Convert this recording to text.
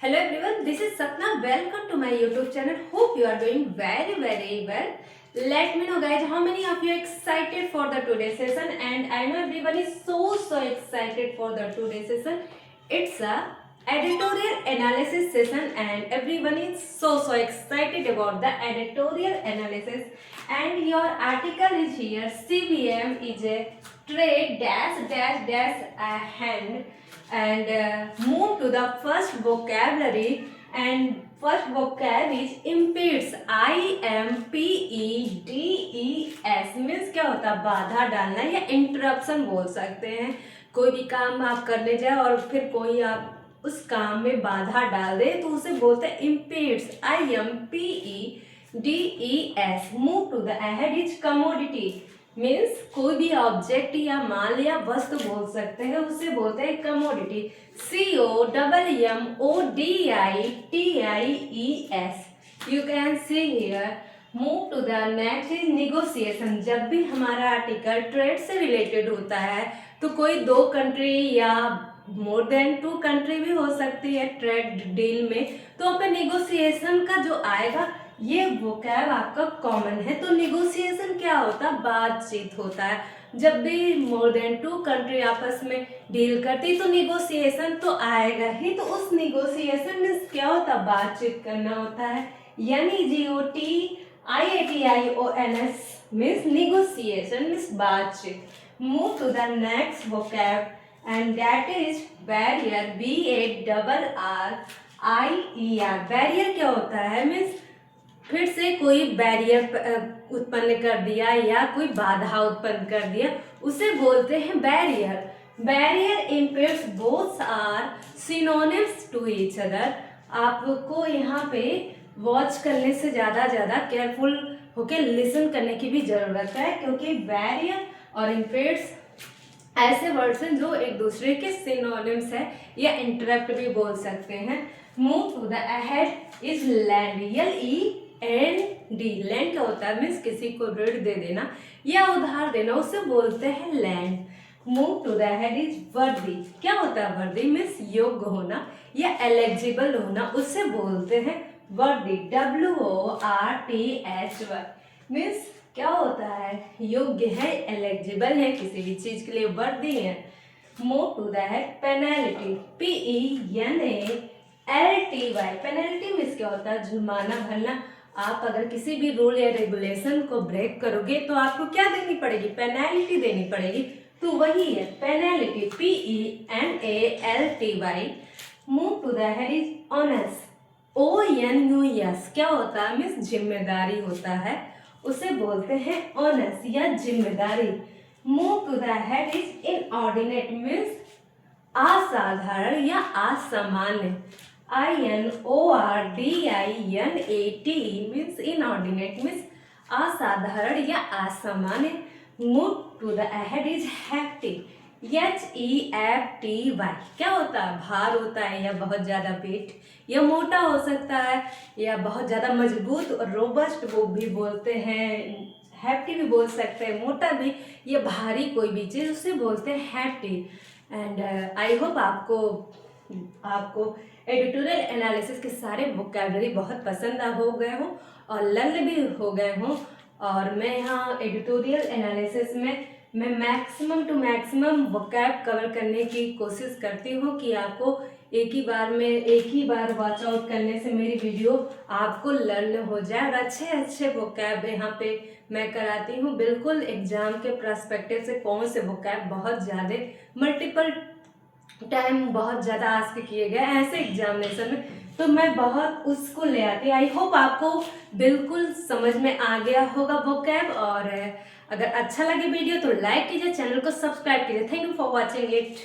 Hello everyone, this is Sapna. Welcome to my YouTube channel. Hope you are doing very well. Let me know guys how many of you are excited for the today's session, and I know everyone is so excited for the today's session. It's a editorial analysis session and everyone is so excited about the editorial analysis, and your article is here. CBM is a trade dash hand, and move to the first vocabulary, and first vocab is impedes. IMPEDES means क्या होता है? बाधा डालना या interruption बोल सकते हैं। कोई भी काम आप करने जाए और फिर कोई आप उस काम में बाधा डाल दे तो उसे बोलते हैं impedes. IMPEDES move to the ahead is commodity means कोई भी ऑब्जेक्ट या माल या वस्तु बोल सकते हैं, उसे बोलते हैं commodity. COMMODITIES you can see here. Move to the next is negotiation. जब भी हमारा आर्टिकल ट्रेड से रिलेटेड होता है तो कोई दो कंट्री या मोर देन 2 कंट्री भी हो सकती है ट्रेड डील में, तो वहाँ पे निगोशिएशन का जो आएगा ये वोकैब आपका कॉमन है। तो निगोशिएशन क्या होता है? बातचीत होता है। जब भी मोर देन 2 कंट्री आपस में डील करती तो निगोशिएशन तो आएगा ही। तो उस निगोशिएशन में क्या होता है? बातचीत करना होता है। NEGOTIATIONS मीन्स निगोशिएशन मीन्स बातचीत। Move to the next vocab and that is barrier. BARRIER barrier क्या होता है? मीन्स फिर से कोई बैरियर उत्पन्न कर दिया या कोई बाधा उत्पन्न कर दिया, उसे बोलते हैं barrier. Barrier impairs both are synonyms to each other. आपको यहाँ पे वॉच करने से ज़्यादा केयरफुल होके लिसन करने की भी ज़रूरत है, क्योंकि बैरियर और इम्पेयर्स ऐसे वर्ड्स हैं जो एक दूसरे के सिनोनिम्स है या इंटरप्ट भी बोल सकते हैं। Move to the ahead is lend. LEND lend क्या होता है? मीन्स किसी को ऋण दे देना या उधार देना, उसे बोलते हैं lend. Move to the ahead is वर्दी। क्या होता है वर्दी? मीन्स योग्य होना या एलिजिबल होना, उसे बोलते हैं वर्दी। WORTH मीन्स क्या होता है? योग्य है, एलिजिबल है, किसी भी चीज के लिए वर्दी है। Move to the ahead penalty. PENALTY penalty means क्या होता है? जुर्माना भरना। आप अगर किसी भी रूल या रेगुलेशन को ब्रेक करोगे तो आपको क्या देनी पड़ेगी? पेनल्टी देनी पड़ेगी। तो वही है penalty. PENALTY। Move to the ahead is onus. ONUS क्या होता है? मीन्स जिम्मेदारी होता है, उसे बोलते हैं ऑनस या जिम्मेदारी। Move to the ahead is inordinate means असाधारण या असामान्य। INORDINAT मीन्स इनऑर्डिनेट मीन्स असाधारण या असामान्य। Move to the ahead is hefty. HEFTY क्या होता है? भार होता है या बहुत ज़्यादा वेट या मोटा हो सकता है या बहुत ज़्यादा मजबूत और रोबस्ट वो भी बोलते हैं, हैफ्टी भी बोल सकते हैं, मोटा भी या भारी कोई भी चीज़ उसे बोलते हैं हैफ्टी। एंड आई होप आपको एडिटोरियल एनालिसिस के सारे वोकैबुलरी बहुत पसंद हो गए हों और लर्न भी हो गए हों। और मैं यहाँ एडिटोरियल एनालिसिस में मैं maximum to maximum vocab cover करने की कोशिश करती हूँ कि आपको एक ही बार वॉच आउट करने से मेरी वीडियो आपको लर्न हो जाए। और अच्छे वोकैब यहाँ पे मैं कराती हूँ। बिल्कुल एग्जाम के पर्सपेक्टिव से कौन से वोकैब बहुत ज़्यादा मल्टीपल टाइम बहुत ज़्यादा आस्क किए गए ऐसे एग्जामिनेशन में, तो मैं बहुत उसको ले आती। आई होप आपको बिल्कुल समझ में आ गया होगा वोकैब। और अगर अच्छा लगे वीडियो तो लाइक कीजिए, चैनल को सब्सक्राइब कीजिए। Thank you for watching it.